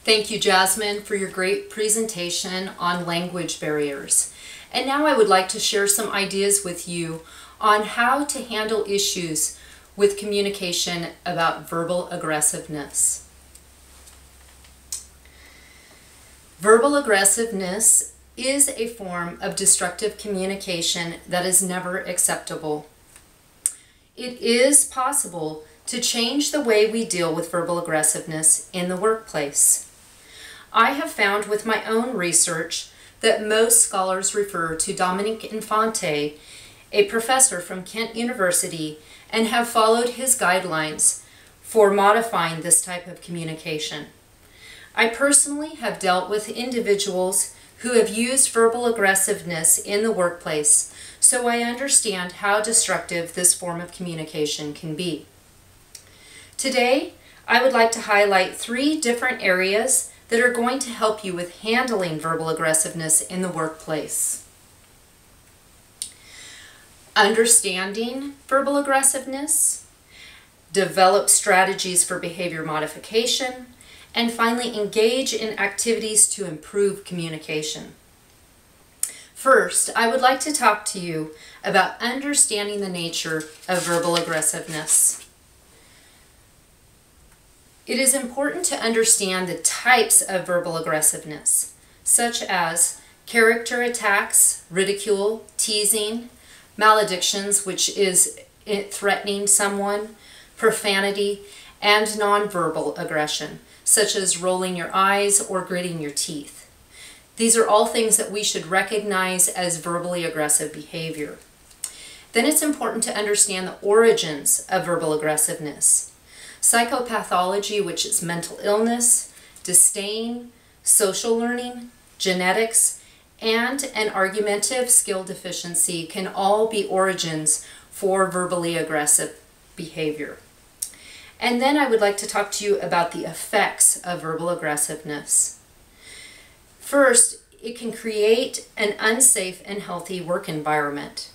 Thank you, Jasmine, for your great presentation on language barriers. And now I would like to share some ideas with you on how to handle issues with communication about verbal aggressiveness. Verbal aggressiveness is a form of destructive communication that is never acceptable. It is possible to change the way we deal with verbal aggressiveness in the workplace. I have found with my own research that most scholars refer to Dominic Infante, a professor from Kent University, and have followed his guidelines for modifying this type of communication. I personally have dealt with individuals who have used verbal aggressiveness in the workplace, so I understand how destructive this form of communication can be. Today, I would like to highlight 3 different areas that are going to help you with handling verbal aggressiveness in the workplace. Understanding verbal aggressiveness, develop strategies for behavior modification, and finally engage in activities to improve communication. First, I would like to talk to you about understanding the nature of verbal aggressiveness. It is important to understand the types of verbal aggressiveness, such as character attacks, ridicule, teasing, maledictions, which is threatening someone, profanity, and nonverbal aggression, such as rolling your eyes or gritting your teeth. These are all things that we should recognize as verbally aggressive behavior. Then it's important to understand the origins of verbal aggressiveness. Psychopathology, which is mental illness, disdain, social learning, genetics, and an argumentative skill deficiency can all be origins for verbally aggressive behavior. And then I would like to talk to you about the effects of verbal aggressiveness. First, it can create an unsafe and healthy work environment,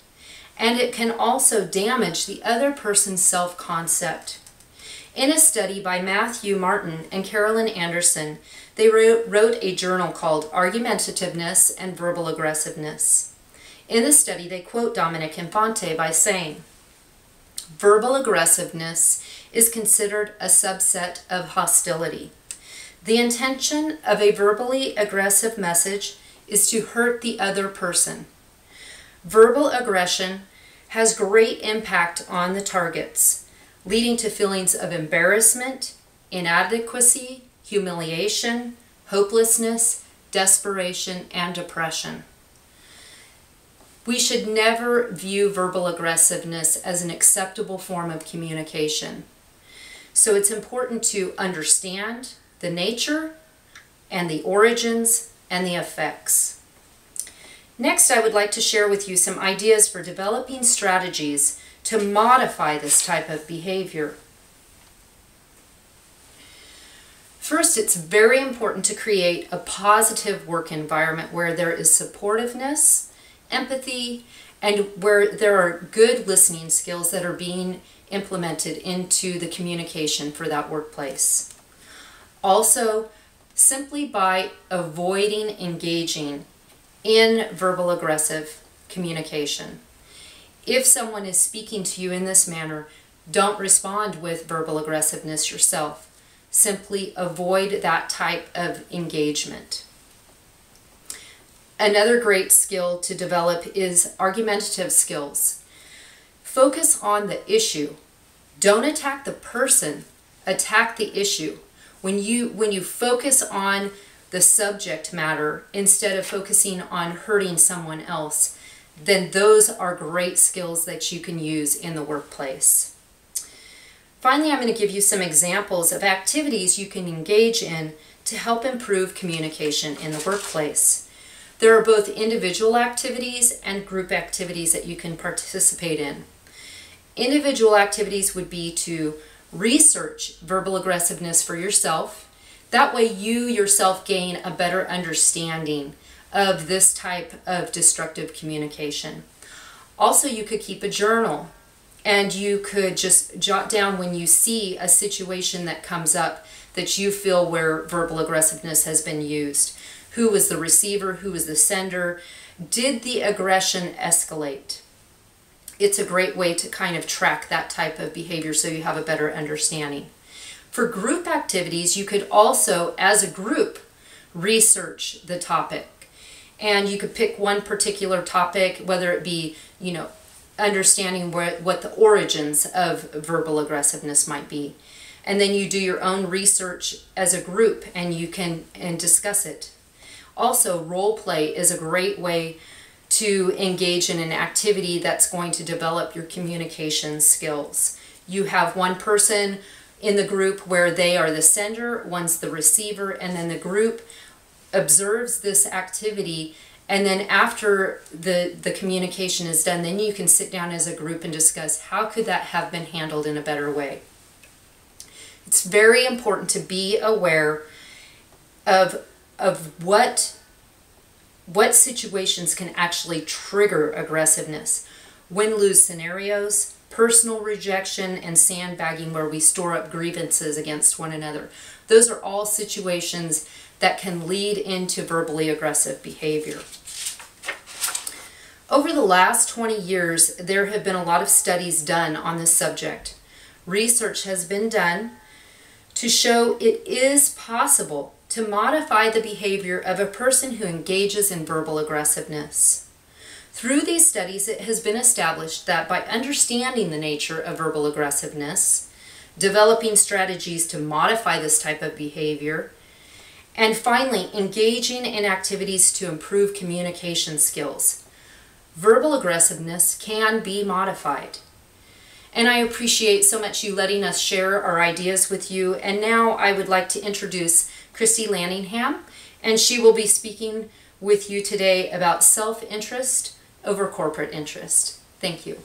and it can also damage the other person's self-concept. In a study by Matthew Martin and Carolyn Anderson, they wrote a journal called Argumentativeness and Verbal Aggressiveness. In the study, they quote Dominic Infante by saying, "Verbal aggressiveness is considered a subset of hostility. The intention of a verbally aggressive message is to hurt the other person. Verbal aggression has great impact on the targets, leading to feelings of embarrassment, inadequacy, humiliation, hopelessness, desperation, and depression." We should never view verbal aggressiveness as an acceptable form of communication. So it's important to understand the nature and the origins and the effects. Next, I would like to share with you some ideas for developing strategies to modify this type of behavior. First, it's very important to create a positive work environment where there is supportiveness, empathy, and where there are good listening skills that are being implemented into the communication for that workplace. Also, simply by avoiding engaging in verbal aggressive communication. If someone is speaking to you in this manner, don't respond with verbal aggressiveness yourself. Simply avoid that type of engagement. Another great skill to develop is argumentative skills. Focus on the issue. Don't attack the person, attack the issue. When you focus on the subject matter instead of focusing on hurting someone else, then those are great skills that you can use in the workplace. Finally, I'm going to give you some examples of activities you can engage in to help improve communication in the workplace. There are both individual activities and group activities that you can participate in. Individual activities would be to research verbal aggressiveness for yourself. That way you yourself gain a better understanding of this type of destructive communication. Also, you could keep a journal and you could just jot down when you see a situation that comes up that you feel where verbal aggressiveness has been used. Who was the receiver? Who was the sender? Did the aggression escalate? It's a great way to kind of track that type of behavior so you have a better understanding. For group activities, you could also, as a group, research the topic. And you could pick one particular topic, whether it be, understanding what the origins of verbal aggressiveness might be. And then you do your own research as a group and you can discuss it. Also, role play is a great way to engage in an activity that's going to develop your communication skills. You have one person in the group where they are the sender, one's the receiver, and then the group observes this activity, and then after the communication is done, then you can sit down as a group and discuss how could that have been handled in a better way. It's very important to be aware of what situations can actually trigger aggressiveness. Win-lose scenarios, personal rejection, and sandbagging where we store up grievances against one another. Those are all situations that can lead into verbally aggressive behavior. Over the last 20 years, there have been a lot of studies done on this subject. Research has been done to show it is possible to modify the behavior of a person who engages in verbal aggressiveness. Through these studies, it has been established that by understanding the nature of verbal aggressiveness, developing strategies to modify this type of behavior, and finally, engaging in activities to improve communication skills, verbal aggressiveness can be modified. And I appreciate so much you letting us share our ideas with you. And now I would like to introduce Christy Lanningham, and she will be speaking with you today about self-interest over corporate interest. Thank you.